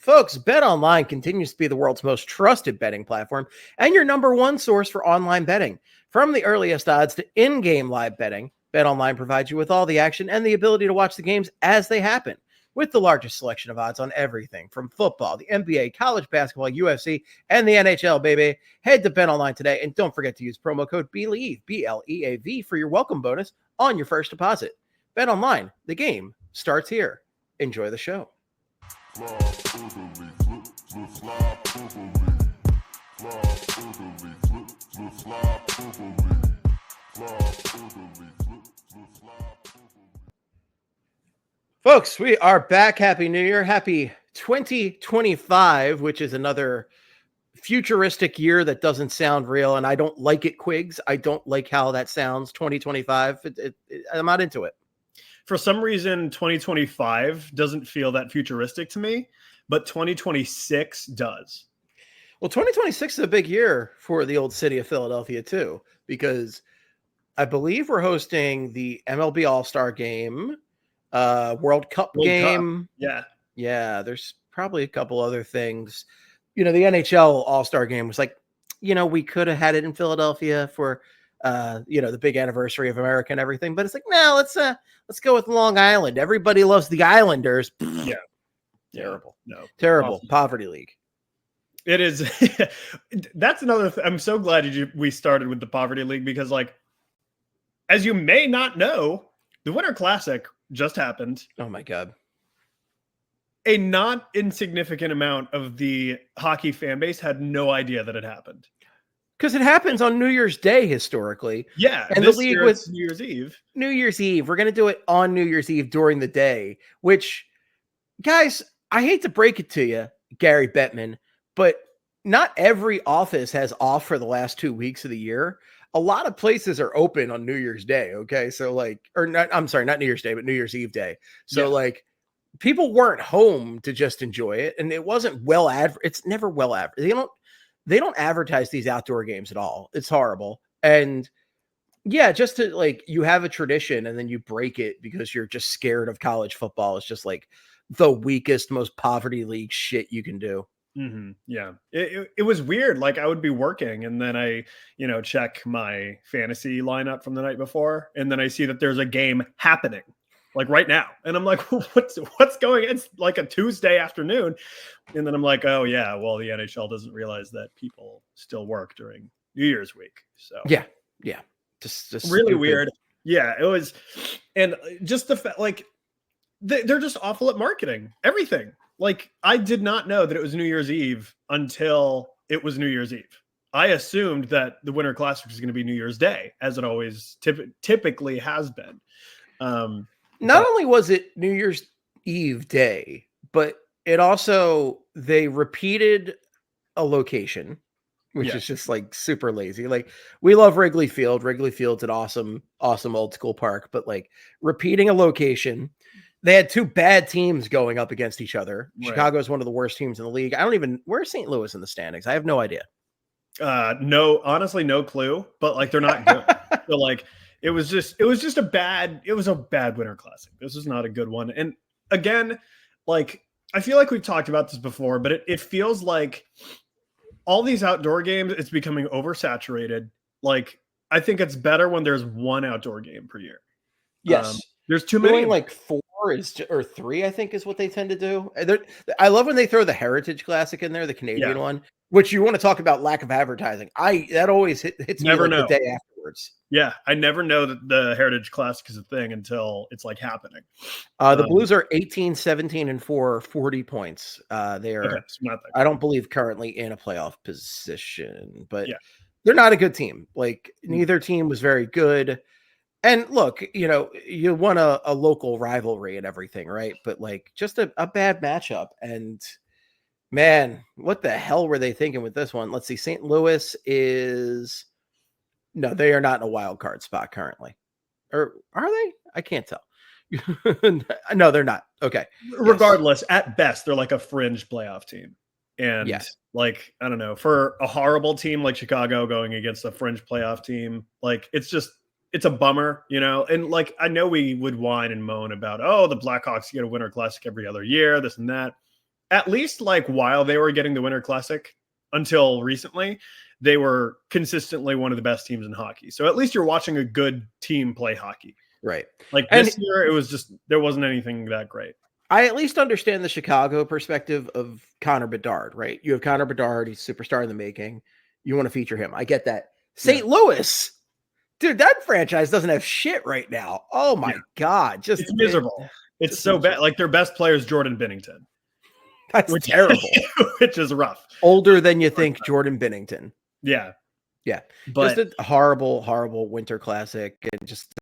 Folks, BetOnline continues to be the world's most trusted betting platform and your number one source for online betting. From the earliest odds to in-game live betting, BetOnline provides you with all the action and the ability to watch the games as they happen. With the largest selection of odds on everything from football, the NBA, college basketball, UFC, and the NHL, baby. Head to BetOnline today and don't forget to use promo code BLEAV, B-L-E-A-V, for your welcome bonus on your first deposit. BetOnline, the game starts here. Enjoy the show. Folks, we are back. Happy New Year. Happy 2025, which is another futuristic year that doesn't sound real. And I don't like it, Quigs. I don't like how that sounds, 2025. I'm not into it. For some reason, 2025 doesn't feel that futuristic to me, but 2026 does. Well, 2026 is a big year for the old city of Philadelphia, too, because I believe we're hosting the MLB All-Star Game, World Cup game. Yeah, there's probably a couple other things. The NHL All-Star Game was like, we could have had it in Philadelphia for the big anniversary of America and everything, but it's like, no, let's go with Long Island. Everybody loves the Islanders. Yeah. Terrible. No. Terrible. Awesome. Poverty League. It is. That's another I'm so glad we started with the Poverty League because, as you may not know, the Winter Classic just happened. Oh my God. A not insignificant amount of the hockey fan base had no idea that it happened. Because it happens on New Year's Day historically. Yeah. And the league was New Year's Eve. New Year's Eve. We're going to do it on New Year's Eve during the day, which, guys, I hate to break it to you, Gary Bettman, but not every office has off for the last 2 weeks of the year. A lot of places are open on New Year's Day. Okay. So not New Year's Day, but New Year's Eve day. So people weren't home to just enjoy it. And it wasn't it's never well advertised. They don't advertise these outdoor games at all. It's horrible. And yeah, just to you have a tradition and then you break it because you're just scared of college football. It's just the weakest, most poverty league shit you can do. Mm-hmm. Yeah. It was weird. I would be working and then I, check my fantasy lineup from the night before. And then I see that there's a game happening right now. And I'm like, what's going on? It's like a Tuesday afternoon. And then I'm like, oh yeah, well, the NHL doesn't realize that people still work during New Year's week. So yeah. Just really stupid. Weird. Yeah, it was. And just the fact, they're just awful at marketing everything. I did not know that it was New Year's Eve until it was New Year's Eve. I assumed that the Winter Classic was going to be New Year's Day, as it always typically has been. Not only was it New Year's Eve day, but it also, they repeated a location, which is just super lazy. We love Wrigley Field. Wrigley Field's an awesome old school park, but repeating a location. They had two bad teams going up against each other. Right. Chicago is one of the worst teams in the league. Where's St. Louis in the standings? I have no idea. No, honestly, no clue, but they're not good. So it was a bad Winter Classic. This is not a good one. And again, I feel like we've talked about this before, but it feels like all these outdoor games, it's becoming oversaturated. I think it's better when there's one outdoor game per year. Yes. There's too many. Doing 4 or 3, I think, is what they tend to do. I love when they throw the Heritage Classic in there, the Canadian one, which you want to talk about lack of advertising. That always hits me the day afterwards. Yeah, I never know that the Heritage Classic is a thing until it's happening. The Blues are 18, 17, and 4, 40 points. They are. Okay, I don't believe currently in a playoff position, but they're not a good team. Neither team was very good. And look, you want a local rivalry and everything, right? But just a bad matchup. And man, what the hell were they thinking with this one? Let's see. St. Louis no, they are not in a wild card spot currently. Or are they? I can't tell. No, they're not. Okay. Regardless, at best, they're a fringe playoff team. And I don't know, for a horrible team like Chicago going against a fringe playoff team, it's a bummer, and I know we would whine and moan about, the Blackhawks get a Winter Classic every other year, this and that. at least like while they were getting the Winter Classic until recently, they were consistently one of the best teams in hockey. So at least you're watching a good team play hockey. Right. Like And this year, it was just, there wasn't anything that great. I at least understand the Chicago perspective of Connor Bedard, right? You have Connor Bedard, he's a superstar in the making. You want to feature him. I get that. St. Louis, dude, that franchise doesn't have shit right now. Oh my God. Just it's miserable. It's so bad. Like their best player is Jordan Binnington. That's terrible. Which is rough. Older than you think, Jordan Binnington. Yeah. Yeah. But just a horrible, horrible Winter Classic. And just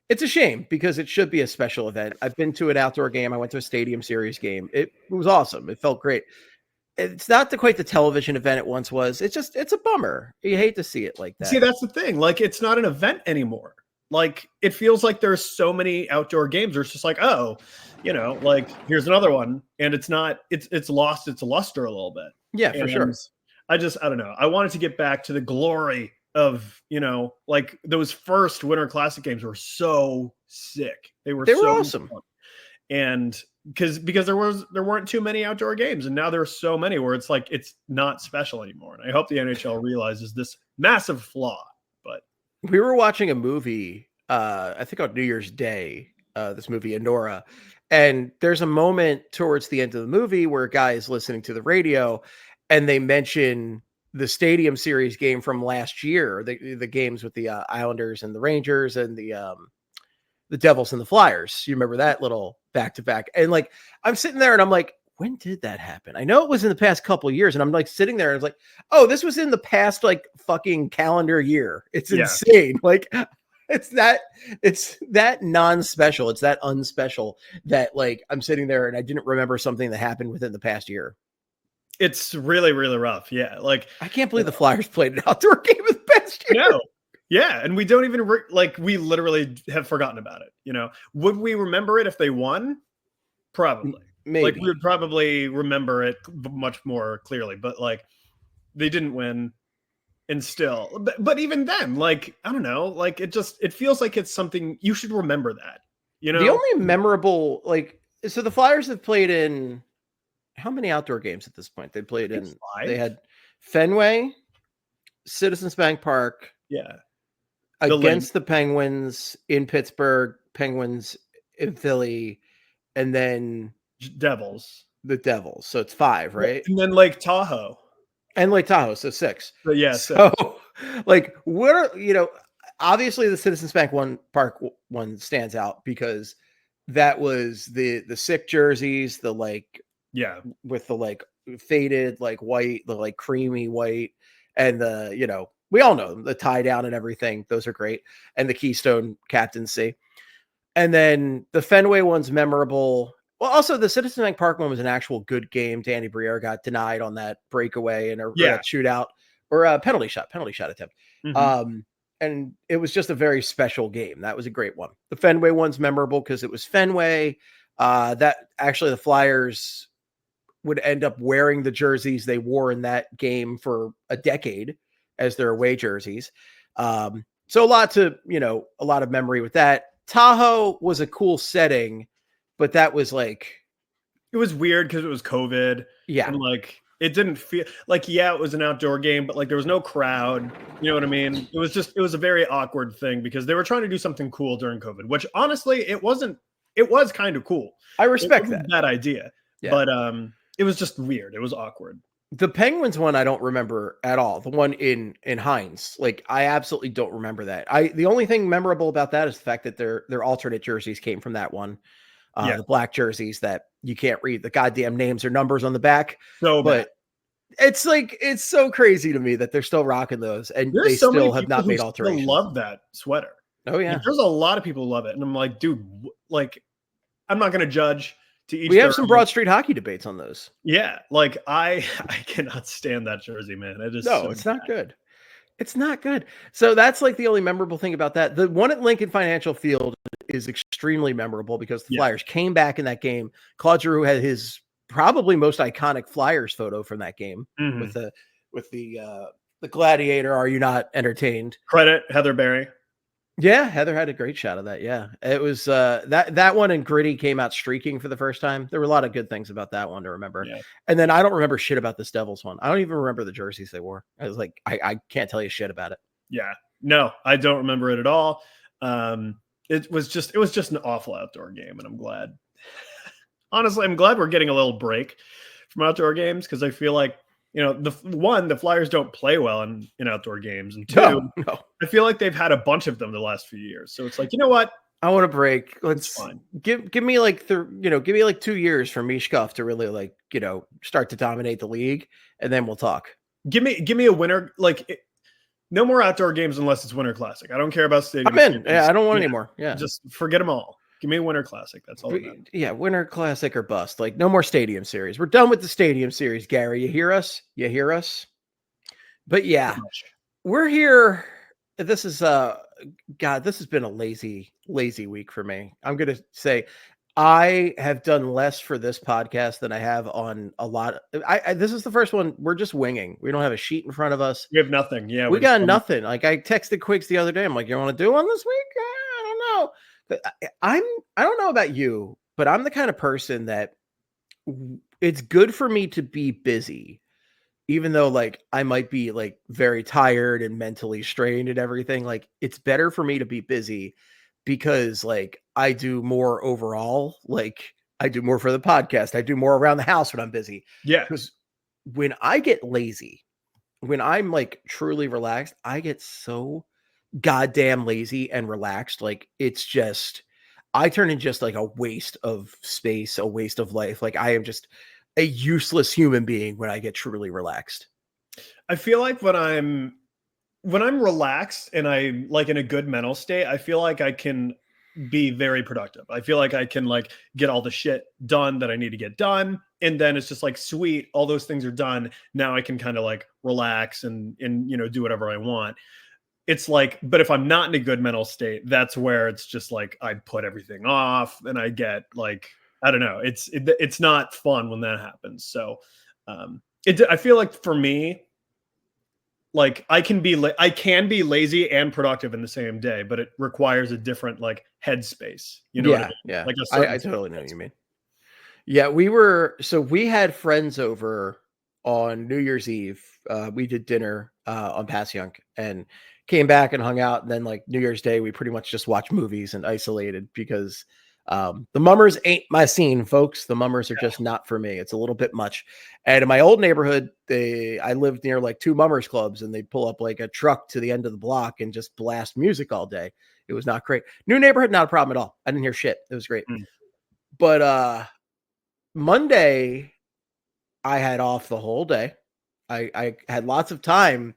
it's a shame because it should be a special event. I've been to an outdoor game. I went to a Stadium Series game. It was awesome. It felt great. It's not quite the television event it once was. It's a bummer. You hate to see it like that. See, that's the thing. Like, it's not an event anymore. Like, it feels like there's so many outdoor games. It's just like, oh, you know, like here's another one, and it's not. It's lost its luster a little bit. Yeah, for sure. I don't know. I wanted to get back to the glory of, you know, like those first Winter Classic games were so sick. They were so awesome. Fun. And because there weren't too many outdoor games, and now there are so many where it's like it's not special anymore. And I hope the NHL realizes this massive flaw. But we were watching a movie, I think on New Year's Day, this movie Enora, and there's a moment towards the end of the movie where a guy is listening to the radio, and they mention the Stadium Series game from last year, the games with the Islanders and the Rangers and the Devils and the Flyers. You remember that little back-to-back? And like, I'm sitting there and I'm like, when did that happen? I know it was in the past couple of years. And I'm like sitting there and it's like, oh, this was in the past, like fucking calendar year. It's insane. Like it's that non-special. It's that unspecial that like, I'm sitting there and I didn't remember something that happened within the past year. It's really, really rough. Yeah. Like, I can't believe the Flyers played an outdoor game in the past year. No. Yeah, and we don't even we literally have forgotten about it. You know, would we remember it if they won? Probably. Maybe. Like we would probably remember it much more clearly. But like, they didn't win, and still. But even then, like I don't know, like it feels like it's something you should remember that. You know, the only memorable so the Flyers have played in how many outdoor games at this point? They played in. 5. They had Fenway, Citizens Bank Park. Yeah. Against the Penguins in Pittsburgh, Penguins in Philly, and then Devils. The Devils. So it's 5, right? And then Lake Tahoe. So 6. But yeah. So like obviously the Citizens Bank Park one stands out because that was the sick jerseys, the with the faded white, the creamy white, and the we all know them, the tie down and everything. Those are great. And the Keystone captaincy. And then the Fenway one's memorable. Well, also the Citizens Bank Park one was an actual good game. Danny Briere got denied on that breakaway and a shootout or a penalty shot attempt. Mm-hmm. And it was just a very special game. That was a great one. The Fenway one's memorable because it was Fenway. That actually the Flyers would end up wearing the jerseys they wore in that game for a decade as their away jerseys. So a lot of memory with that. Tahoe was a cool setting, but that was it was weird because it was COVID. Yeah. And it didn't feel it was an outdoor game, but there was no crowd. You know what I mean? It was a very awkward thing because they were trying to do something cool during COVID, which honestly, it was kind of cool. I respect that idea. Yeah. But it was just weird. It was awkward. The Penguins one, I don't remember at all. The one in Heinz, I absolutely don't remember that. The only thing memorable about that is the fact that their alternate jerseys came from that one. The black jerseys that you can't read the goddamn names or numbers on the back. But it's it's so crazy to me that they're still rocking those, and they still have not made alterations. I love that sweater. Oh yeah, there's a lot of people who love it, and I'm like, dude, I'm not going to to each. We have some Broad Street hockey debates on those. Yeah, I cannot stand that jersey, man. It's not good. It's not good. So that's the only memorable thing about that. The one at Lincoln Financial Field is extremely memorable because the Flyers came back in that game. Claude Giroux had his probably most iconic Flyers photo from that game with the gladiator. Are you not entertained? Credit Heather Berry. Yeah, Heather had a great shot of that. Yeah, it was that one, and Gritty came out streaking for the first time. There were a lot of good things about that one to remember. Yeah. And then I don't remember shit about this Devils one. I don't even remember the jerseys they wore. I was like, I can't tell you shit about it. Yeah. No, I don't remember it at all. It was just an awful outdoor game, and I'm glad. Honestly, I'm glad we're getting a little break from outdoor games, because I feel like, the Flyers don't play well in outdoor games, and two, No. I feel like they've had a bunch of them the last few years. So it's like, you know what? I want a break. Let's fine. give me like give me like 2 years for Mishkov to really like, start to dominate the league, and then we'll talk. Give me a winter, no more outdoor games unless it's Winter Classic. I don't care about stadium. I'm in. Yeah, I don't want any more. Yeah. Just forget them all. Give me a Winter Classic. That's all. Yeah, Winter Classic or bust. Like, no more Stadium Series. We're done with the Stadium Series, Gary. You hear us? You hear us? But yeah, we're here. This is God, this has been a lazy week for me. I'm gonna say I have done less for this podcast than I have on a lot. This is the first one. We're just winging. We don't have a sheet in front of us. We have nothing. Yeah, we got nothing. Like, I texted Quigs the other day. I'm like, you want to do one this week? I don't know. I don't know about you, but I'm the kind of person that it's good for me to be busy, even though like I might be like very tired and mentally strained and everything. Like, it's better for me to be busy because like I do more overall. Like, I do more for the podcast. I do more around the house when I'm busy. Yeah. Because when I get lazy, when I'm like truly relaxed, I get so goddamn lazy and relaxed. Like, it's just, I turn in just like a waste of space, a waste of life. Like, I am just a useless human being when I get truly relaxed. I feel like when I'm relaxed and I'm like in a good mental state, I feel like I can be very productive. I feel like I can like get all the shit done that I need to get done. And then it's just like, sweet, all those things are done. Now I can kind of like relax and do whatever I want. It's like, but if I'm not in a good mental state, that's where it's just like I put everything off and I get like, I don't know. It's not fun when that happens. So I feel like for me, like I can be lazy and productive in the same day, but it requires a different like headspace. You know what I mean? Yeah. Like I totally know what you mean. Yeah, we had friends over on New Year's Eve. We did dinner on Passyunk and came back and hung out. And then like New Year's Day, we pretty much just watched movies and isolated because the mummers ain't my scene, folks. The mummers are just not for me. It's a little bit much. And in my old neighborhood, I lived near like 2 mummers clubs, and they'd pull up like a truck to the end of the block and just blast music all day. It was not great. New neighborhood, not a problem at all. I didn't hear shit. It was great. But Monday, I had off the whole day. I had lots of time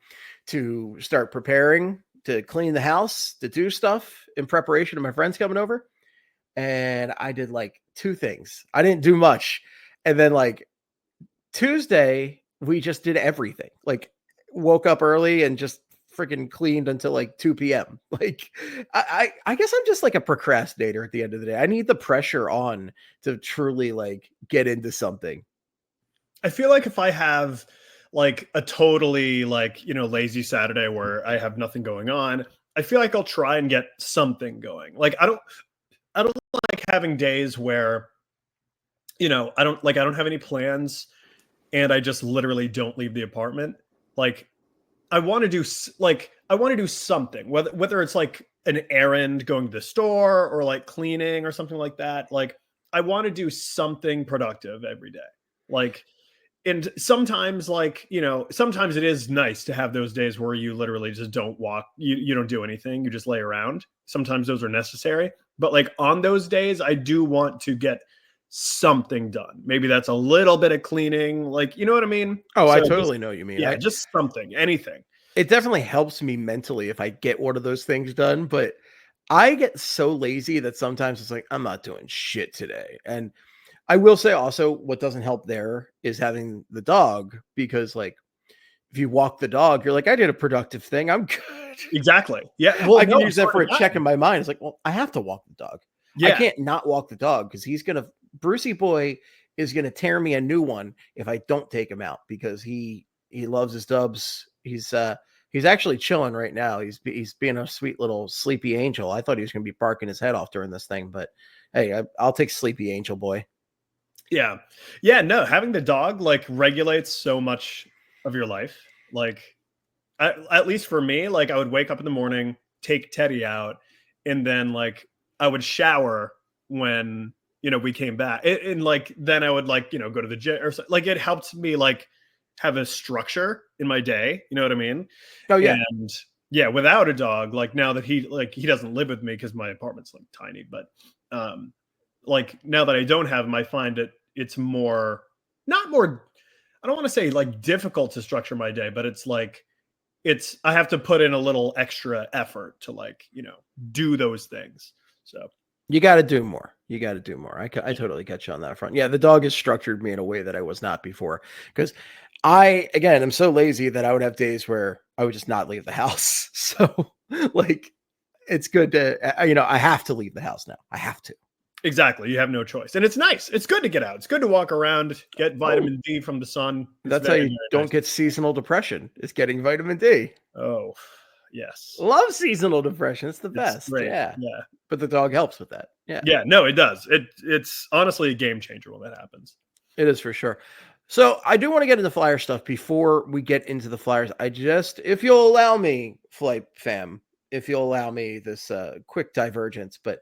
to start preparing to clean the house, to do stuff in preparation of my friends coming over. And I did like 2 things. I didn't do much. And then like Tuesday, we just did everything. Like, woke up early and just freaking cleaned until like 2 p.m. Like, I guess I'm just like a procrastinator at the end of the day. I need the pressure on to truly like get into something. I feel like if I have like a totally like, lazy Saturday where I have nothing going on, I feel like I'll try and get something going. Like, I don't like having days where, I don't have any plans and I just literally don't leave the apartment. Like, I want to do something, whether it's like an errand, going to the store, or like cleaning or something like that. Like, I want to do something productive every day. Like, and sometimes sometimes it is nice to have those days where you literally just don't walk, you don't do anything, you just lay around. Sometimes those are necessary, but like on those days, I do want to get something done. Maybe that's a little bit of cleaning, like, you know what I mean? Oh, so I totally know what you mean. Yeah, just something, anything. It definitely helps me mentally if I get one of those things done, but I get so lazy that sometimes it's like, I'm not doing shit today. And I will say also, what doesn't help there is having the dog, because like if you walk the dog, you're like, I did a productive thing. I'm good. Exactly. Yeah. Well, I can use that for a check in my mind. It's like, well, I have to walk the dog. Yeah. I can't not walk the dog because Brucey boy is going to tear me a new one if I don't take him out, because he loves his dubs. He's He's actually chilling right now. He's being a sweet little sleepy angel. I thought he was going to be barking his head off during this thing, but hey, I'll take sleepy angel boy. Yeah. Yeah, no, having the dog like regulates so much of your life. Like at least for me, like I would wake up in the morning, take Teddy out, and then like I would shower when, we came back. And like then I would like, go to the gym or like it helped me like have a structure in my day, you know what I mean? Oh yeah. And yeah, without a dog, like now that he doesn't live with me because my apartment's like tiny, but like now that I don't have him, I find it's more, not more, I don't want to say like difficult to structure my day, but it's like I have to put in a little extra effort to like, do those things. So you got to do more. You got to do more. I totally get you on that front. Yeah, the dog has structured me in a way that I was not before, because I'm so lazy that I would have days where I would just not leave the house. So like, it's good to, I have to leave the house now. I have to. Exactly. You have no choice. And it's nice. It's good to get out. It's good to walk around, get vitamin D from the sun. That's how you don't get seasonal depression. It's getting vitamin D. Oh, yes. Love seasonal depression. It's the best. Great. Yeah. Yeah. But the dog helps with that. Yeah. Yeah. No, it does. It's honestly a game changer when that happens. It is for sure. So I do want to get into Flyer stuff before we get into the Flyers. If you'll allow me, Flight fam, if you'll allow me this quick divergence, but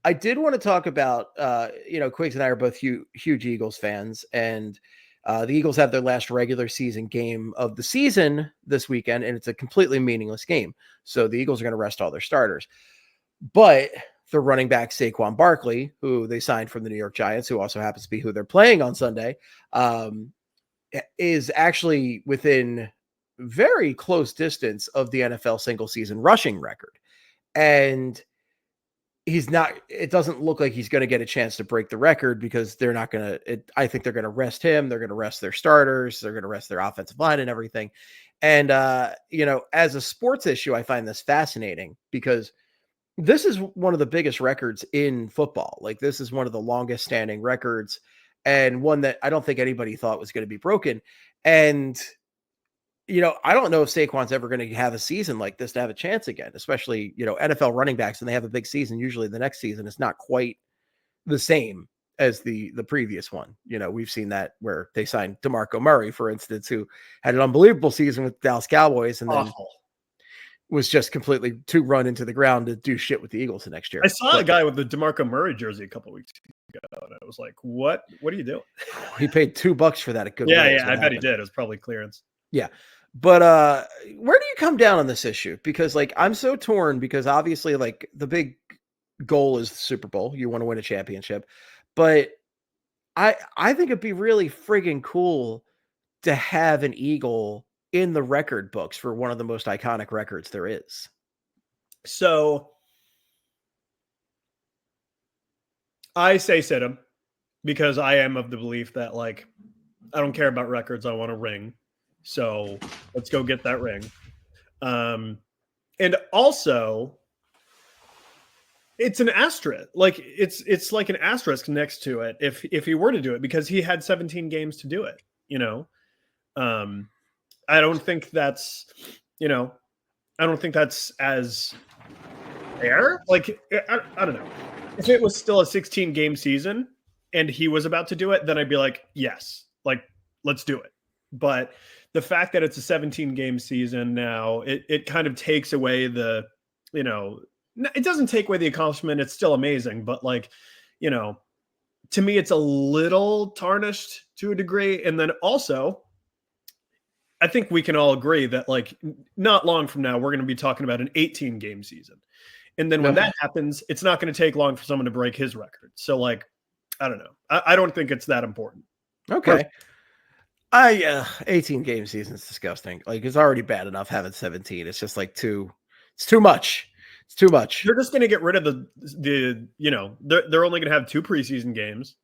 I did want to talk about, Quigs and I are both huge Eagles fans, and the Eagles have their last regular season game of the season this weekend, and it's a completely meaningless game. So the Eagles are going to rest all their starters. But the running back Saquon Barkley, who they signed from the New York Giants, who also happens to be who they're playing on Sunday, is actually within very close distance of the NFL single season rushing record. And it doesn't look like he's going to get a chance to break the record, because they're not going to, I think they're going to rest him. They're going to rest their starters. They're going to rest their offensive line and everything. And, as a sports issue, I find this fascinating, because this is one of the biggest records in football. Like, this is one of the longest standing records, and one that I don't think anybody thought was going to be broken. And, I don't know if Saquon's ever going to have a season like this to have a chance again, especially, NFL running backs, and they have a big season. Usually the next season is not quite the same as the previous one. We've seen that where they signed DeMarco Murray, for instance, who had an unbelievable season with Dallas Cowboys, and then was just completely too run into the ground to do shit with the Eagles the next year. I saw a guy with the DeMarco Murray jersey a couple weeks ago, and I was like, what are you doing? He paid $2 for that at Goodwill. Yeah, I bet he did. It was probably clearance. Yeah. But where do you come down on this issue? Because like, I'm so torn, because obviously like the big goal is the Super Bowl. You want to win a championship. But I think it'd be really friggin' cool to have an Eagle in the record books for one of the most iconic records there is. So I say sit him, because I am of the belief that like, I don't care about records. I want a ring. So let's go get that ring. And also it's an asterisk. Like it's like an asterisk next to it if he were to do it, because he had 17 games to do it, I don't think that's, as fair. Like, I don't know. If it was still a 16 game season and he was about to do it, then I'd be like, yes, like, let's do it. But the fact that it's a 17 game season now, it kind of takes away the, it doesn't take away the accomplishment. It's still amazing. But like, to me, it's a little tarnished to a degree. And then also, I think we can all agree that like not long from now, we're going to be talking about an 18 game season. And then when that happens, it's not going to take long for someone to break his record. So like, I don't know. I don't think it's that important. Okay. 18 game season is disgusting. Like, it's already bad enough having 17. It's just like it's too much. It's too much. They're just going to get rid of they're only going to have 2 preseason games,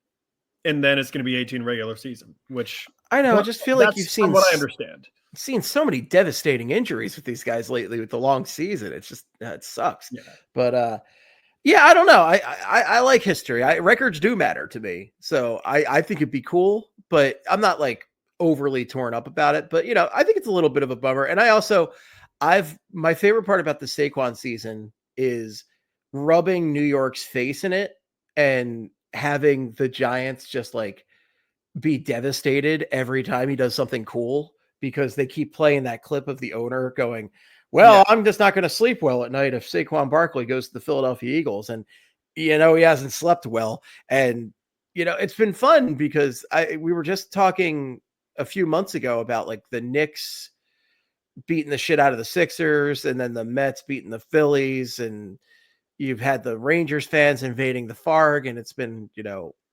and then it's going to be 18 regular season, which I know. I just feel like you've seen what I understand. Seen so many devastating injuries with these guys lately with the long season. It's just, it sucks. Yeah. But I don't know. I like history. Records do matter to me. So I think it'd be cool, but I'm not like overly torn up about it. But, I think it's a little bit of a bummer. And I also, my favorite part about the Saquon season is rubbing New York's face in it and having the Giants just like be devastated every time he does something cool because they keep playing that clip of the owner going, well, Yeah. I'm just not going to sleep well at night if Saquon Barkley goes to the Philadelphia Eagles. And, he hasn't slept well. And, it's been fun because we were just talking a few months ago about like the Knicks beating the shit out of the Sixers and then the Mets beating the Phillies. And you've had the Rangers fans invading the Farg. And it's been,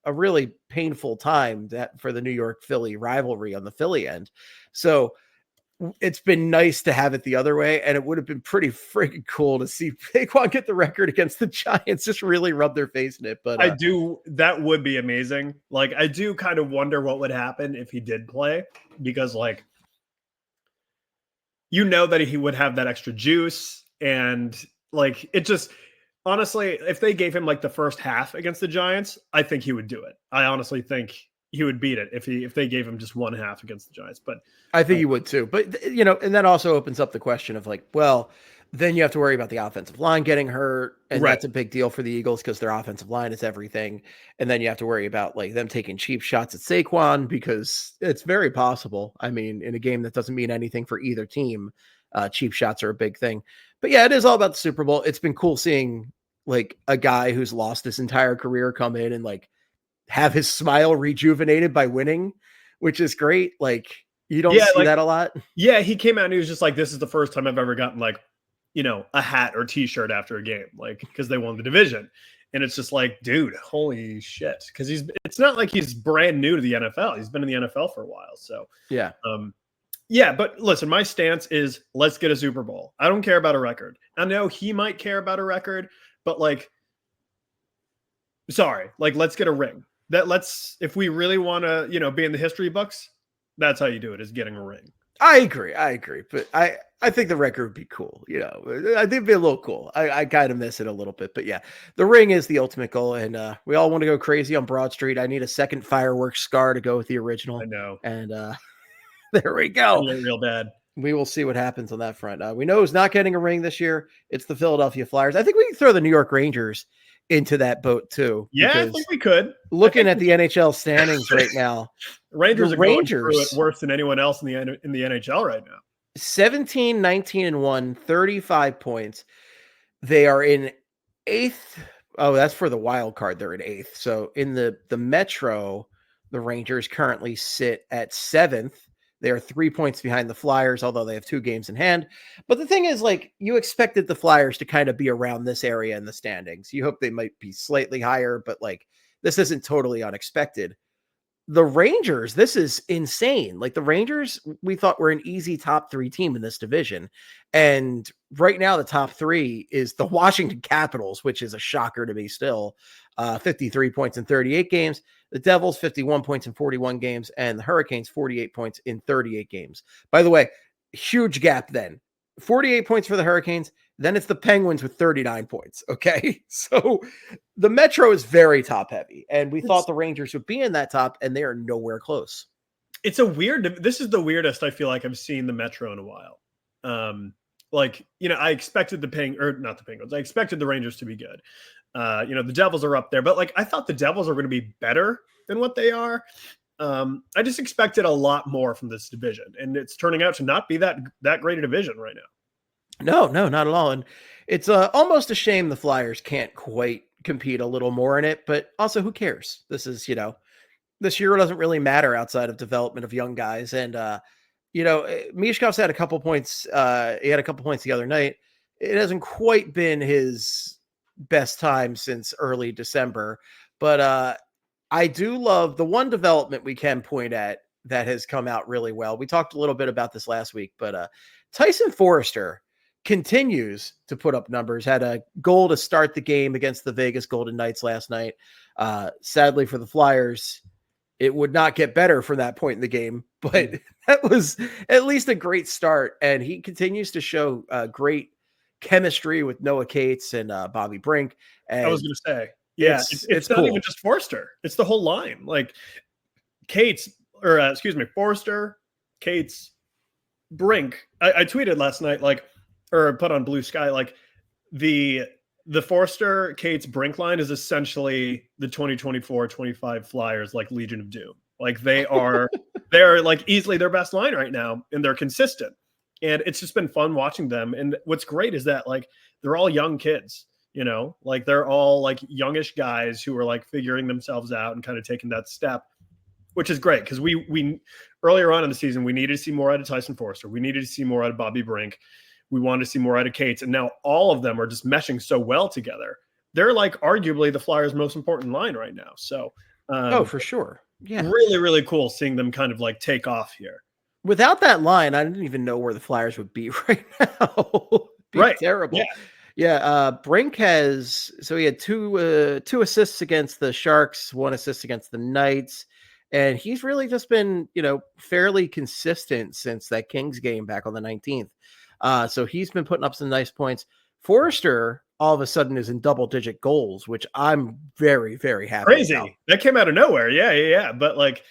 a really painful time for the New York Philly rivalry on the Philly end. So it's been nice to have it the other way. And it would have been pretty freaking cool to see Saquon get the record against the Giants, just really rub their face in it. But that would be amazing. Like, I do kind of wonder what would happen if he did play, because like, that he would have that extra juice. And like, it just, honestly, if they gave him like the first half against the Giants, I think he would do it. I honestly think he would beat it if they gave him just one half against the Giants. But I think he would too. But and that also opens up the question of like, well, then you have to worry about the offensive line getting hurt, and Right. that's a big deal for the Eagles because their offensive line is everything. And then you have to worry about like them taking cheap shots at Saquon because it's very possible. I mean, in a game that doesn't mean anything for either team, cheap shots are a big thing. But yeah, it is all about the Super Bowl. It's been cool seeing like a guy who's lost his entire career come in and like have his smile rejuvenated by winning, which is great. Like you don't see that a lot. Yeah, he came out and he was just like, this is the first time I've ever gotten like, a hat or t-shirt after a game, like, because they won the division. And it's just like, dude, holy shit. Because it's not like he's brand new to the NFL. He's been in the NFL for a while. So yeah. Yeah, but listen, my stance is let's get a Super Bowl. I don't care about a record. I know he might care about a record, but like, sorry, like let's get a ring. If we really want to, be in the history books, that's how you do it, is getting a ring. I agree. But I think the record would be cool. I think it'd be a little cool. I kind of miss it a little bit, but yeah, the ring is the ultimate goal. And we all want to go crazy on Broad Street. I need a second fireworks scar to go with the original. I know. And there we go. Real bad. We will see what happens on that front. We know who's not getting a ring this year. It's the Philadelphia Flyers. I think we can throw the New York Rangers into that boat too. Yeah, I think we could. Looking at the NHL standings right now, Rangers are going through it worse than anyone else in the NHL right now. 17, 19, and 1, 35 points. They are in 8th. Oh, that's for the wild card. They're in 8th. So in the Metro, the Rangers currently sit at 7th. They are 3 points behind the Flyers, although they have 2 games in hand. But the thing is, like, you expected the Flyers to kind of be around this area in the standings. You hope they might be slightly higher, but like, this isn't totally unexpected. The Rangers, this is insane. Like the Rangers, we thought were an easy top 3 team in this division. And right now, the top 3 is the Washington Capitals, which is a shocker to me still. 53 points in 38 games. The Devils, 51 points in 41 games. And the Hurricanes, 48 points in 38 games. By the way, huge gap then. 48 points for the Hurricanes. Then it's the Penguins with 39 points. Okay. So the Metro is very top heavy. And we thought the Rangers would be in that top, and they are nowhere close. This is the weirdest I feel like I've seen the Metro in a while. I expected not the Penguins. I expected the Rangers to be good. The Devils are up there, but like, I thought the Devils are going to be better than what they are. I just expected a lot more from this division, and it's turning out to not be that great a division right now. No, not at all. And it's almost a shame the Flyers can't quite compete a little more in it, but also who cares? This is, this year doesn't really matter outside of development of young guys. And, Mishkov's had a couple points. He had a couple points the other night. It hasn't quite been his best time since early December, but I do love the one development we can point at that has come out really well. We talked a little bit about this last week, but Tyson Forrester continues to put up numbers. Had a goal to start the game against the Vegas Golden Knights last night. Sadly for the Flyers, it would not get better from that point in the game, but that was at least a great start. And he continues to show great chemistry with Noah Cates and Bobby Brink. And I was going to say, yeah, it's not cool. Even just Forrester. It's the whole line. Like Forrester, Cates, Brink. I tweeted last night, like, or put on Blue Sky, like the Forster Cates Brink line is essentially the 2024-25 Flyers, like Legion of Doom. Like they're like easily their best line right now, and they're consistent. And it's just been fun watching them. And what's great is that like they're all young kids, you know, like they're all like youngish guys who are like figuring themselves out and kind of taking that step, which is great because we earlier on in the season we needed to see more out of Tyson Forster. We needed to see more out of Bobby Brink. We wanted to see more out of Cates. And now all of them are just meshing so well together. They're like arguably the Flyers' most important line right now. So for sure. Yeah. Really, really cool seeing them kind of like take off here. Without that line, I didn't even know where the Flyers would be right now. Right. Terrible. Yeah. Brink he had two assists against the Sharks, 1 assist against the Knights. And he's really just been, fairly consistent since that Kings game back on the 19th. So he's been putting up some nice points. Forster all of a sudden is in double-digit goals, which I'm very, very happy Crazy. about. That came out of nowhere. Yeah. But like,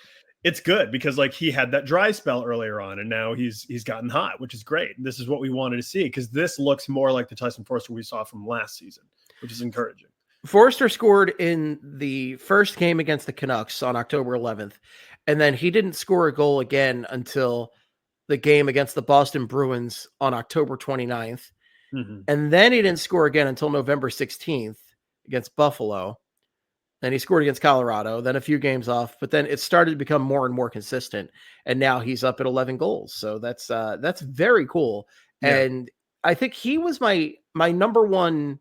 it's good because like he had that dry spell earlier on, and now he's gotten hot, which is great. This is what we wanted to see because this looks more like the Tyson Forster we saw from last season, which is encouraging. Forster scored in the first game against the Canucks on October 11th, and then he didn't score a goal again until the game against the Boston Bruins on October 29th. Mm-hmm. And then he didn't score again until November 16th against Buffalo. Then he scored against Colorado, then a few games off, but then it started to become more and more consistent. And now he's up at 11 goals. So that's very cool. Yeah. And I think he was my number one,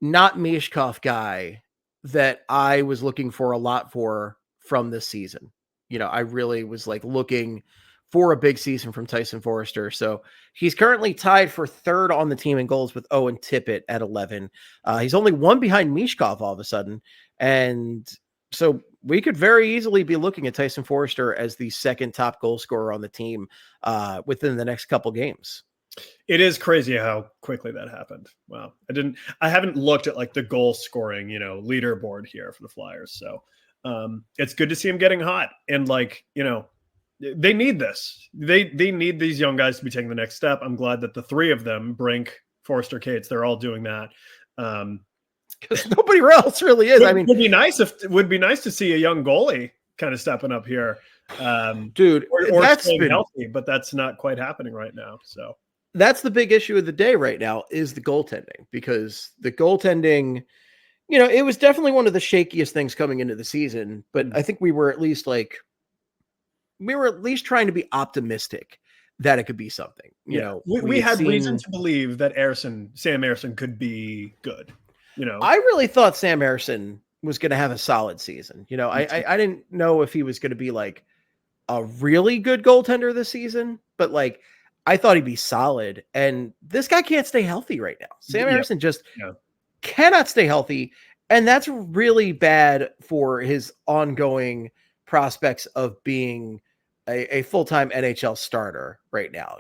not Mishkov guy that I was looking for a lot from this season. I really was like looking for a big season from Tyson Forster. So he's currently tied for third on the team in goals with Owen Tippett at 11. He's only one behind Mishkov all of a sudden. And so we could very easily be looking at Tyson Forster as the second top goal scorer on the team within the next couple games. It is crazy how quickly that happened. Wow. I haven't looked at like the goal scoring, leaderboard here for the Flyers. So it's good to see him getting hot, and like, they need this. They need these young guys to be taking the next step. I'm glad that the three of them, Brink, Forster, Cates, they're all doing that. Because nobody else really is. It would be nice to see a young goalie kind of stepping up here, dude. or that's staying healthy, but that's not quite happening right now. So that's the big issue of the day right now is the goaltending, because the goaltending, it was definitely one of the shakiest things coming into the season. But I think we were at least trying to be optimistic that it could be something. We had reason to believe that Sam Ersson could be good. I really thought Sam Ersson was going to have a solid season. I didn't know if he was going to be like a really good goaltender this season, but like I thought he'd be solid. And this guy can't stay healthy right now. Sam Ersson just cannot stay healthy, and that's really bad for his ongoing prospects of being a full-time NHL starter right now.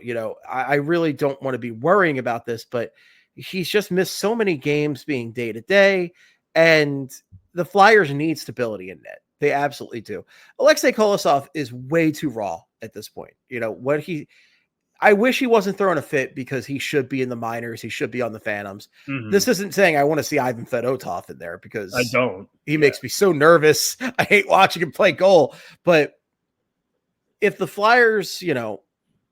I really don't want to be worrying about this, but he's just missed so many games being day to day, and the Flyers need stability in net. They absolutely do. Alexei Kolosov is way too raw at this point. I wish he wasn't throwing a fit because he should be in the minors. He should be on the Phantoms. Mm-hmm. This isn't saying I want to see Ivan Fedotov in there, because I don't. He makes me so nervous. I hate watching him play goal. But if the Flyers,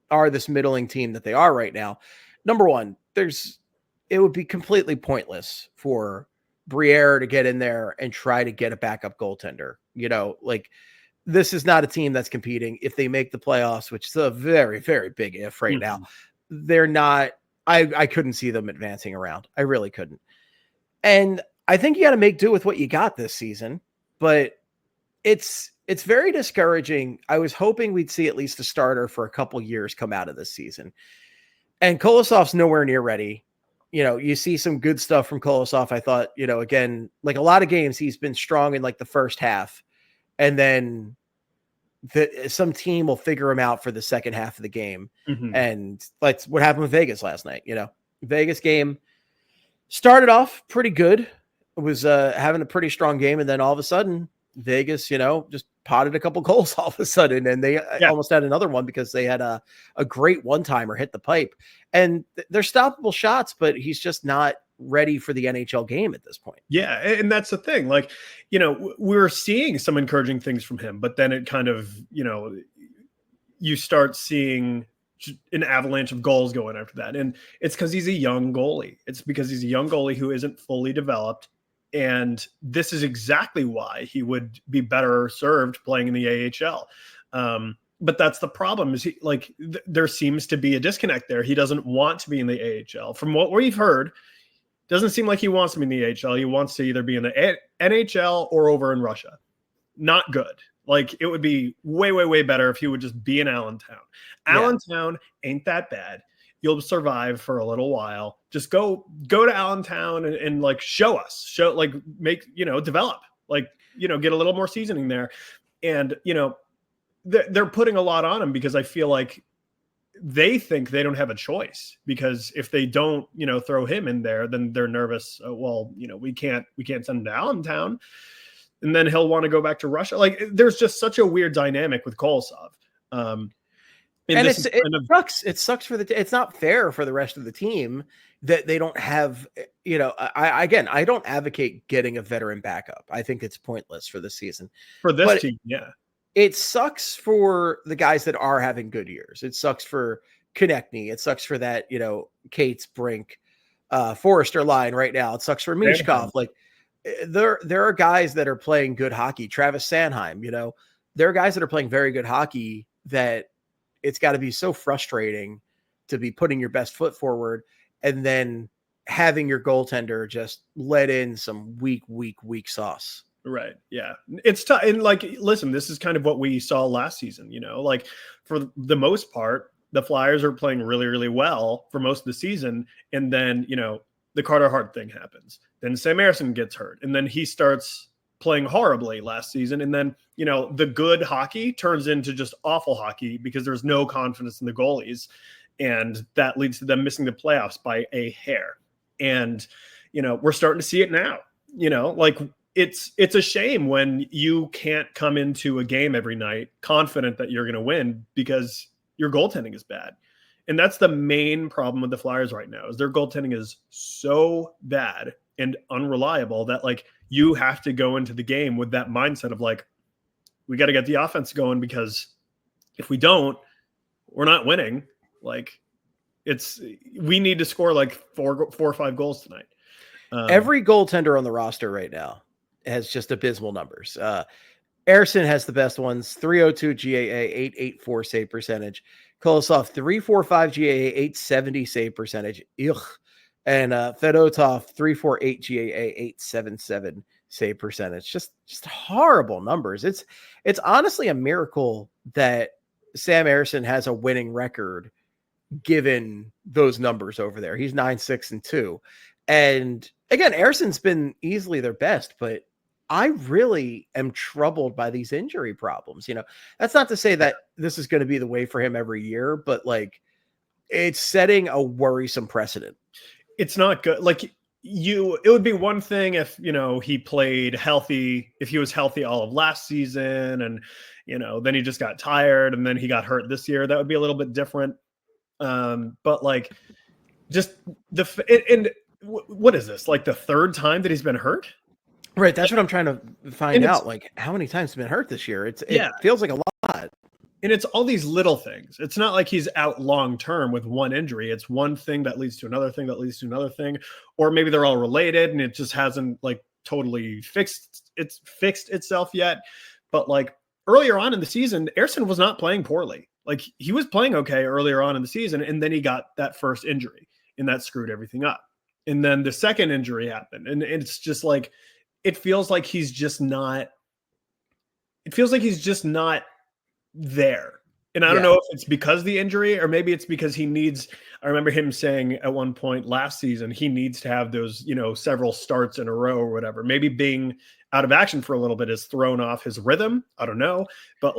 are this middling team that they are right now, number one, it would be completely pointless for Briere to get in there and try to get a backup goaltender. This is not a team that's competing. If they make the playoffs, which is a very, very big if right now, they're not, I couldn't see them advancing around. I really couldn't. And I think you got to make do with what you got this season, but it's very discouraging. I was hoping we'd see at least a starter for a couple years come out of this season. And Kolosov's nowhere near ready. You see some good stuff from Kolosov. I thought, again, like a lot of games, he's been strong in like the first half, and then some team will figure him out for the second half of the game. Mm-hmm. And like what happened with Vegas last night. Vegas game started off pretty good. It was having a pretty strong game, and then all of a sudden Vegas, just potted a couple goals all of a sudden, and they almost had another one because they had a great one-timer hit the pipe. And they're stoppable shots, but he's just not ready for the NHL game at this point. Yeah, and that's the thing. Like, we're seeing some encouraging things from him, but then it kind of, you start seeing an avalanche of goals going after that. And it's because he's a young goalie. It's because he's a young goalie who isn't fully developed. And this is exactly why he would be better served playing in the AHL. But that's the problem is there seems to be a disconnect there. He doesn't want to be in the AHL. From what we've heard, doesn't seem like he wants to be in the AHL. He wants to either be in the NHL or over in Russia. Not good. Like, it would be way, way, way better if he would just be in Allentown. Allentown ain't that bad. You'll survive for a little while. Just go to Allentown and show, develop, get a little more seasoning there. And, they're putting a lot on him because I feel like they think they don't have a choice, because if they don't, throw him in there, then they're nervous. We can't send him to Allentown, and then he'll want to go back to Russia. Like, there's just such a weird dynamic with Kolosov. And it sucks. It sucks it's not fair for the rest of the team that they don't have, I don't advocate getting a veteran backup. I think it's pointless for the season. For this team, yeah. It sucks for the guys that are having good years. It sucks for Konechny. It sucks for that, Cates, Brink, Forrester line right now. It sucks for Mishkov. Like, there are guys that are playing good hockey. Travis Sanheim, there are guys that are playing very good hockey that it's got to be so frustrating to be putting your best foot forward and then having your goaltender just let in some weak sauce. Right. Yeah. It's tough. And listen, this is kind of what we saw last season, for the most part, the Flyers are playing really, really well for most of the season. And then, the Carter Hart thing happens. Then Sam Ersson gets hurt. And then he starts playing horribly last season. And then, the good hockey turns into just awful hockey because there's no confidence in the goalies. And that leads to them missing the playoffs by a hair. And, we're starting to see it now, it's a shame when you can't come into a game every night confident that you're going to win because your goaltending is bad. And that's the main problem with the Flyers right now, is their goaltending is so bad and unreliable that you have to go into the game with that mindset of we got to get the offense going, because if we don't, we're not winning. We need to score 4 or 5 goals tonight. Every goaltender on the roster right now has just abysmal numbers. Ersson has the best ones: 302 GAA, 884 save percentage. Kolosov, 345 GAA, 870 save percentage. Ugh. And Fedotov, 348 GAA, 877 save percentage. Just horrible numbers. It's honestly a miracle that Sam Ersson has a winning record given those numbers over there. He's 9-6-2. And again, Ersson's been easily their best, but I really am troubled by these injury problems. That's not to say that this is going to be the way for him every year, but it's setting a worrisome precedent. It's not good. It would be one thing if, he played healthy, if he was healthy all of last season and, then he just got tired and then he got hurt this year. That would be a little bit different. But just what is this? The third time that he's been hurt? Right. That's what I'm trying to find out. How many times he's been hurt this year? It feels like a lot. And it's all these little things. It's not like he's out long-term with one injury. It's one thing that leads to another thing that leads to another thing, or maybe they're all related and it just hasn't totally fixed itself yet. But earlier on in the season, Ersson was not playing poorly. He was playing okay earlier on in the season, and then he got that first injury and that screwed everything up. And then the second injury happened. And it's just it feels like he's just not there. And I don't know if it's because of the injury or maybe it's because I remember him saying at one point last season, he needs to have those, several starts in a row or whatever. Maybe being out of action for a little bit has thrown off his rhythm. I don't know. But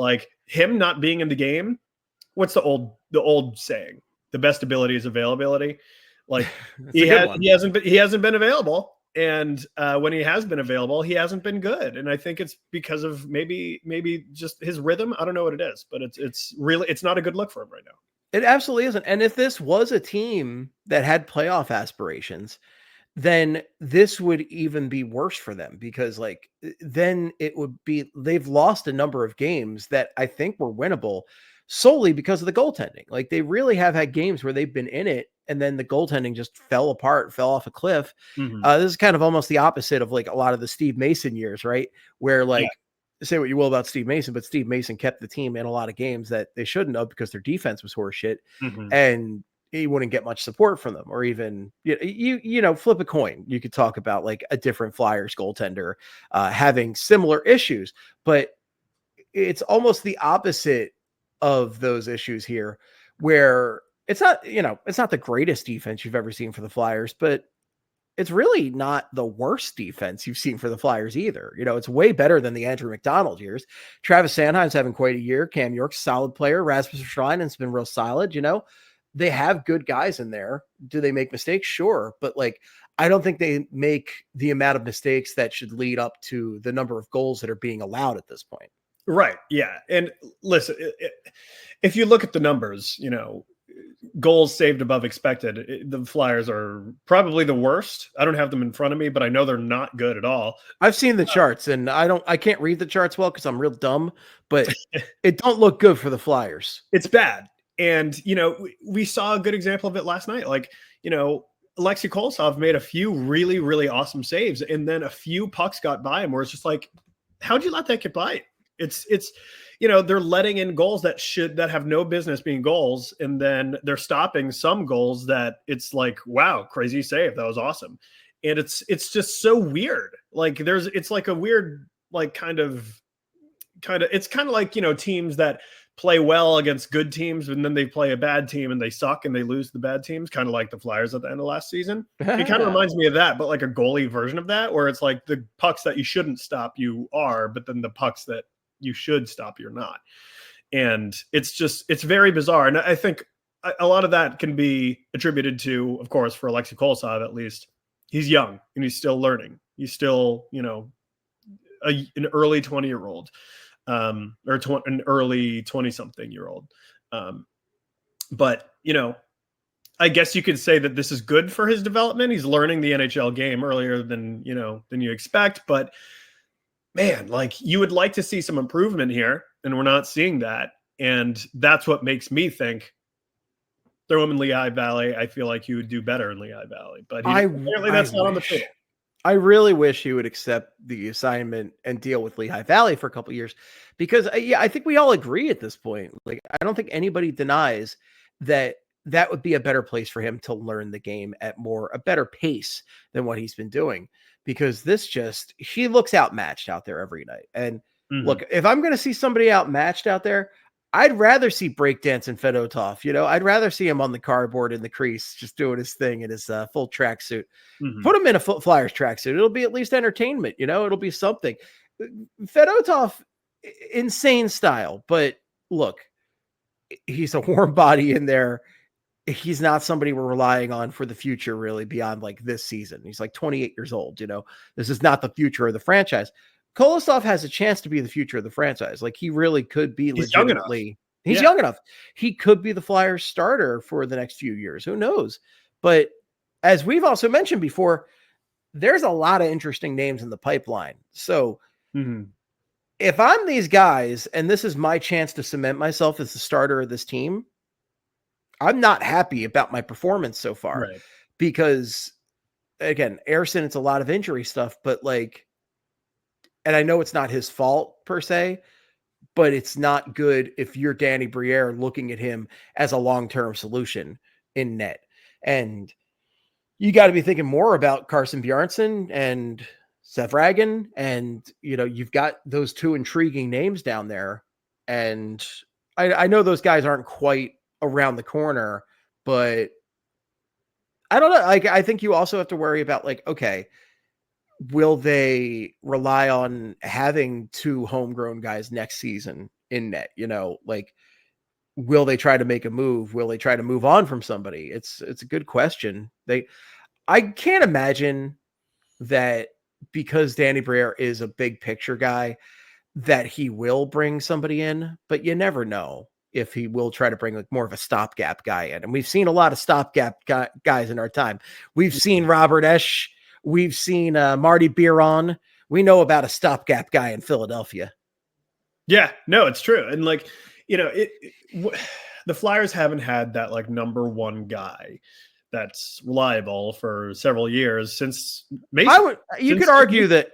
him not being in the game, what's the old saying? The best ability is availability. He hasn't been available. And when he has been available, he hasn't been good. And I think it's because of maybe just his rhythm. I don't know what it is, but it's not a good look for him right now. It absolutely isn't. And if this was a team that had playoff aspirations, then this would even be worse for them, because like then it would be, they've lost a number of games that I think were winnable solely because of the goaltending. Like they really have had games where they've been in it and then the goaltending just fell apart, fell off a cliff. This is kind of almost the opposite of like a lot of the Steve Mason years, right? Where like, say what you will about Steve Mason, but Steve Mason kept the team in a lot of games that they shouldn't have because their defense was horseshit. And he wouldn't get much support from them, or even flip a coin. You could talk about like a different Flyers goaltender having similar issues, but it's almost the opposite of those issues here, where it's not the greatest defense you've ever seen for the Flyers, but it's really not the worst defense you've seen for the Flyers either. It's way better than the Andrew McDonald years. Travis Sanheim's having quite a year. Cam York's a solid player. Rasmus Ristolainen's been real solid. They have good guys in there. Do they make mistakes? Sure. But like, I don't think they make the amount of mistakes that should lead up to the number of goals that are being allowed at this point. Right. Yeah. And listen, if you look at the numbers, goals saved above expected, the Flyers are probably the worst. I don't have them in front of me, but I know they're not good at all. I've seen the charts, and I can't read the charts well because I'm real dumb, but it don't look good for the Flyers. It's bad. And, we saw a good example of it last night. Like, Alexei Kolosov made a few really, really awesome saves, and then a few pucks got by him where it's just like, how'd you let that get by? It's they're letting in goals that have no business being goals, and then they're stopping some goals that it's like, wow, crazy save, that was awesome. And it's just so weird. Like it's like a weird, like kind of it's kind of like teams that play well against good teams, and then they play a bad team and they suck and they lose the bad teams, kind of like the Flyers at the end of last season. It kind of reminds me of that, but like a goalie version of that, where it's like the pucks that you shouldn't stop you are, but then the pucks that you should stop you're not. And it's very bizarre. And I think a lot of that can be attributed to, of course, for Alexei Kolosov, at least, he's young and he's still learning. He's still, an early 20-year-old. Or an early 20-something-year-old. But, I guess you could say that this is good for his development. He's learning the NHL game earlier than you expect. But, man, like, you would like to see some improvement here, and we're not seeing that. And that's what makes me think, throw him in Lehigh Valley. I feel like he would do better in Lehigh Valley. But apparently that's not on the table. I really wish he would accept the assignment and deal with Lehigh Valley for a couple of years, because I think we all agree at this point. Like, I don't think anybody denies that that would be a better place for him to learn the game at a better pace than what he's been doing, because he looks outmatched out there every night. And look, if I'm going to see somebody outmatched out there, I'd rather see breakdancing Fedotov. I'd rather see him on the cardboard in the crease, just doing his thing in his full tracksuit. Put him in a Flyers tracksuit. It'll be at least entertainment. It'll be something. Fedotov, insane style, but look, he's a warm body in there. He's not somebody we're relying on for the future, really, beyond like this season. He's like 28 years old. This is not the future of the franchise. Kolosov has a chance to be the future of the franchise. Like, he really could be legitimately. He's young enough. He could be the Flyers starter for the next few years. Who knows? But as we've also mentioned before, there's a lot of interesting names in the pipeline. So if I'm these guys and this is my chance to cement myself as the starter of this team, I'm not happy about my performance so far, because, again, Ersson, it's a lot of injury stuff, but like, and I know it's not his fault per se, but it's not good if you're Danny Briere looking at him as a long-term solution in net. And you got to be thinking more about Carson Bjarnason and Seth Ragan. And, you've got those two intriguing names down there. And I know those guys aren't quite around the corner, but I don't know. Like, I think you also have to worry about, like, okay, will they rely on having two homegrown guys next season in net? Like, will they try to make a move? Will they try to move on from somebody? It's a good question. I can't imagine that because Danny Briere is a big picture guy, that he will bring somebody in, but you never know if he will try to bring like more of a stopgap guy in. And we've seen a lot of stopgap guys in our time. We've seen Robert Esch. We've seen Marty Biron. We know about a stopgap guy in Philadelphia. Yeah, no, it's true. And like, the Flyers haven't had that like number one guy that's reliable for several years since Mason. You could argue that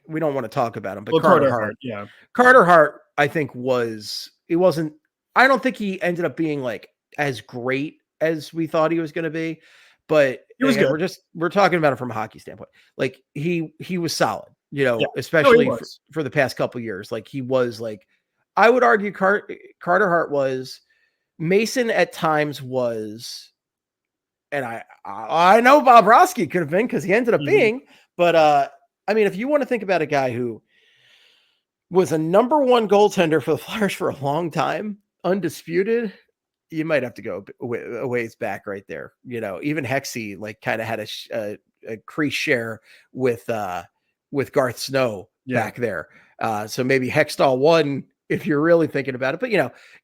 we don't want to talk about him, but Carter Hart. Yeah. Carter Hart, I think I don't think he ended up being like as great as we thought he was going to be, but he was again, good. we're talking about it from a hockey standpoint. Like he was solid, especially for the past couple years. Like he was like, I would argue Carter Hart was. Mason at times was, and I know Bobrovsky could have been because he ended up being, but I mean, if you want to think about a guy who was a number one goaltender for the Flyers for a long time, undisputed, you might have to go a ways back right there. Even Hexy like kind of had a crease share with Garth Snow back there. So maybe Hextall won if you're really thinking about it. But,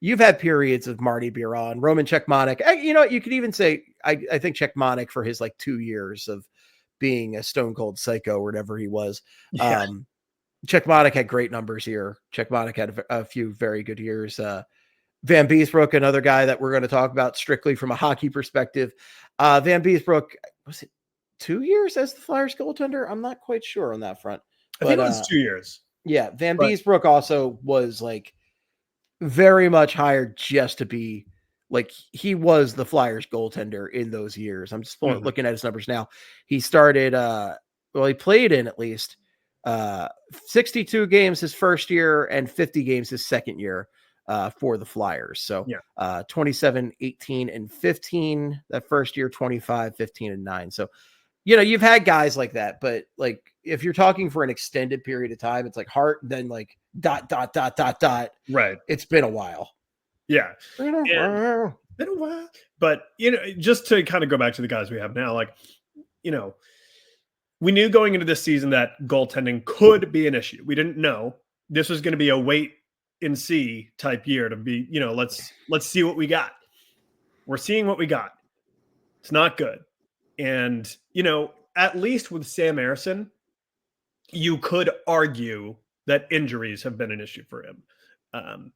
you've had periods of Marty Biron, Roman Cechmanek. You could even say, I think Cechmanek for his like 2 years of being a stone cold psycho or whatever he was. Yeah. Cechmanek had great numbers here. Cechmanek had a few very good years. Van Beesbrook, another guy that we're going to talk about strictly from a hockey perspective. Van Beesbrook, was it 2 years as the Flyers goaltender? I'm not quite sure on that front. I think it was 2 years. Yeah, Van Beesbrook also was like very much hired just to be like he was the Flyers goaltender in those years. I'm just looking at his numbers now. He started he played in at least 62 games his first year and 50 games his second year for the Flyers. So 27, 18, and 15 that first year, 25, 15, and 9. So you've had guys like that, but like if you're talking for an extended period of time, it's like Hart, then like ... Right. It's been a while. Yeah. Been a while. But, just to kind of go back to the guys we have now, like, we knew going into this season that goaltending could be an issue. We didn't know this was going to be a wait and see type year to be, let's see what we got. We're seeing what we got. It's not good. And, at least with Sam Ersson, you could argue that injuries have been an issue for him.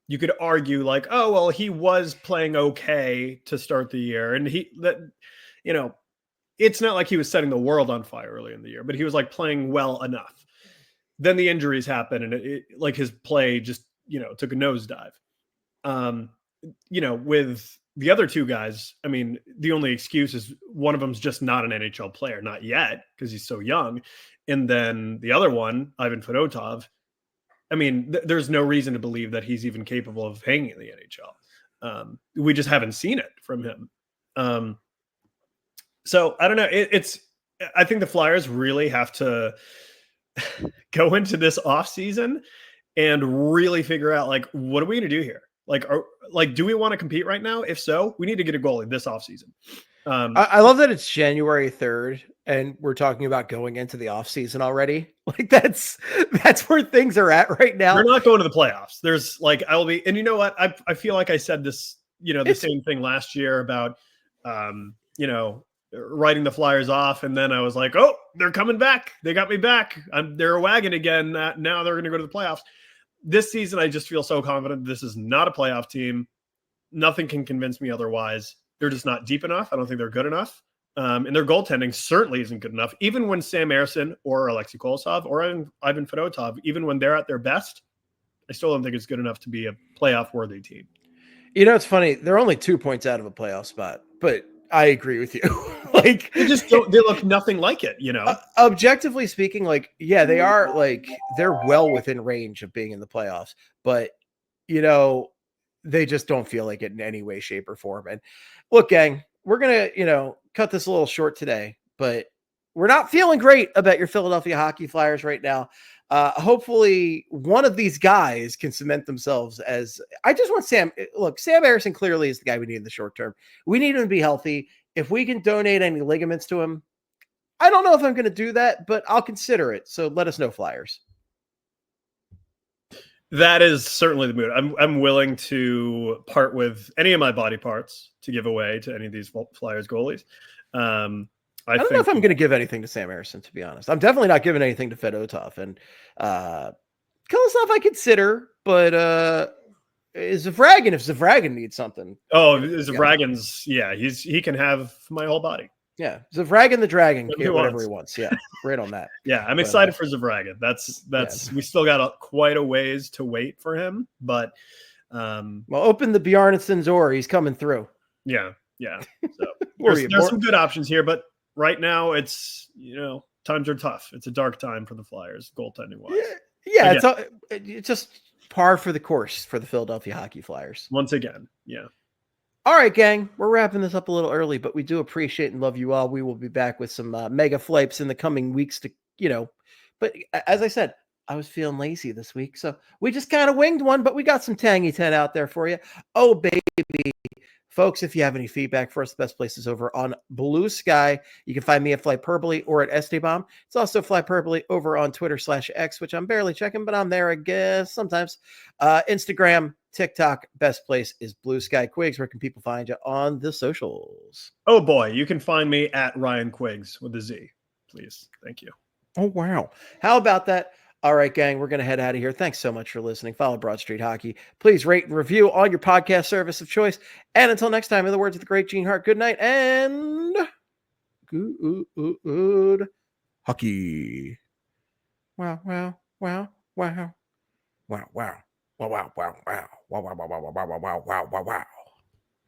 You could argue like, oh, well, he was playing okay to start the year. And it's not like he was setting the world on fire early in the year, but he was like playing well enough. Then the injuries happened and it like his play just, took a nosedive. With the other two guys, I mean, the only excuse is one of them's just not an NHL player, not yet, because he's so young. And then the other one, Ivan Fedotov, I mean, there's no reason to believe that he's even capable of hanging in the NHL. We just haven't seen it from him. So I don't know. I think the Flyers really have to go into this offseason and really figure out, like, what are we going to do here? Like, do we want to compete right now? If so, we need to get a goalie this offseason. I love that it's January 3rd and we're talking about going into the offseason already. Like that's where things are at right now. We're not going to the playoffs. There's like, and you know what? I feel like I said this, the same thing last year about, writing the Flyers off. And then I was like, oh, they're coming back. They got me back. They're a wagon again. Now they're going to go to the playoffs. This season, I just feel so confident this is not a playoff team. Nothing can convince me otherwise. They're just not deep enough. I don't think they're good enough. And their goaltending certainly isn't good enough. Even when Sam Ersson or Alexei Kolosov or Ivan Fedotov, even when they're at their best, I still don't think it's good enough to be a playoff-worthy team. It's funny. They're only 2 points out of a playoff spot, but I agree with you. Like they look nothing like it, Objectively speaking, like, yeah, they are like, they're well within range of being in the playoffs, but they just don't feel like it in any way, shape, or form. And look, gang, we're going to, cut this a little short today, but we're not feeling great about your Philadelphia Hockey Flyers right now. Hopefully one of these guys can cement themselves as I just want Sam. Look, Sam Ersson clearly is the guy we need in the short term. We need him to be healthy. If we can donate any ligaments to him, I don't know if I'm going to do that, but I'll consider it. So let us know, Flyers. That is certainly the mood. I'm willing to part with any of my body parts to give away to any of these Flyers goalies. I don't know if I'm going to give anything to Sam Ersson, to be honest. I'm definitely not giving anything to Fedotov. And Kulisov I consider, but is Zavragin if Zavragin needs something. Oh, Zavragin's, yeah, he can have my whole body. Yeah, Zavragin the Dragon can get whatever he wants. Yeah, right on that. Yeah, I'm excited for Zavragin. That's we still got quite a ways to wait for him, but well, open the Bjarnason door. He's coming through. Yeah. So there's some good options here, but right now it's times are tough. It's a dark time for the Flyers goaltending wise. Yeah, it's just par for the course for the Philadelphia Hockey Flyers once again. Yeah. All right, gang, we're wrapping this up a little early, but we do appreciate and love you all. We will be back with some mega flipes in the coming weeks but as I said, I was feeling lazy this week, so we just kind of winged one, but we got some tangy 10 out there for you. Oh, baby. Folks, if you have any feedback for us, the best place is over on Blue Sky. You can find me at Flyperbole or at Esteban. It's also Flyperbole over on Twitter/X, which I'm barely checking, but I'm there, I guess, sometimes. Instagram, TikTok, best place is Blue Sky. Quigs, where can people find you on the socials? Oh, boy. You can find me at Ryan Quigs with a Z, please. Thank you. Oh, wow. How about that? All right, gang, we're going to head out of here. Thanks so much for listening. Follow Broad Street Hockey. Please rate and review on your podcast service of choice. And until next time, in the words of the great Gene Hart, good night and good hockey. Wow, wow, wow, wow. Wow, wow. Wow, wow, wow, wow. Wow, wow, wow, wow, wow, wow, wow, wow, wow.